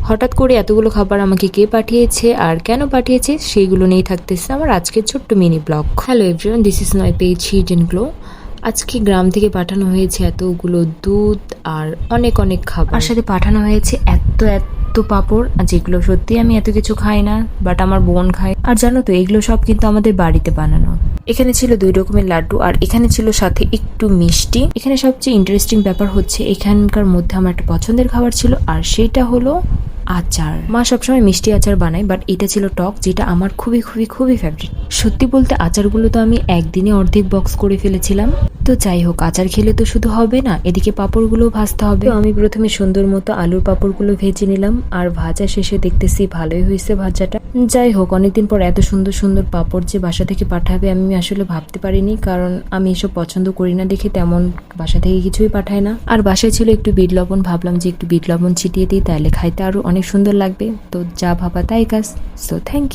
হঠাৎ করে এতগুলো খাবার আমাকে কে পাঠিয়েছে আর কেন পাঠিয়েছে সেইগুলো নিয়েই থাকতেছে আমার আজকের ছোট্ট mini blog. Hello everyone, this is my page heat and glow. আজকে গ্রাম থেকে পাঠানো হয়েছে এতগুলো দুধ আর অনেক অনেক খাবার, আর সাথে পাঠানো হয়েছে এত পাঁপড়, যেগুলো সত্যি আমি এত কিছু খাই না, বাট আমার বোন খায়। আর জানো তো, এগুলো সব কিন্তু আমাদের বাড়িতে বানানো। এখানে ছিল 2 রকমের লাড্ডু, আর এখানে ছিল সাথে একটু মিষ্টি। এখানে সবচেয়ে ইন্টারেস্টিং ব্যাপার হচ্ছে এখানকার মধ্যে আমার একটা পছন্দের খাবার ছিল, আর সেটা হলো আচার। মা সবসময় মিষ্টি আচার বানায়, বাট এটা ছিল টক, যেটা আমার খুবই খুবই খুবই ফেভারিট। সত্যি বলতে আচারগুলো তো আমি একদিনে অর্ধেক বক্স করে ফেলেছিলাম। তো যাই হোক, আচার খেলে তো শুধু হবে না, এদিকে পাঁপড়গুলো ভাজতে হবে। তো আমি প্রথমে সুন্দর মতো আলুর পাঁপড়গুলো ভেজে নিলাম, আর ভাজা শেষে দেখতেছি ভালোই হয়েছে ভাজাটা। যাই হোক, অনেকদিন পর এত সুন্দর সুন্দর পাঁপড় যে বাসা থেকে পাঠাবে আমি আসলে ভাবতে পারিনি, কারণ আমি এসব পছন্দ করি না দেখে তেমন বাসা থেকে কিছুই পাঠায় না। আর বাসায় ছিল একটু বিট লবণ, ভাবলাম যে একটু বিট লবণ ছিটিয়ে দিই, তাহলে খাইতে আরো অনেক সুন্দর লাগবে। তো যা ভাবা তাই কাজ। So thank you.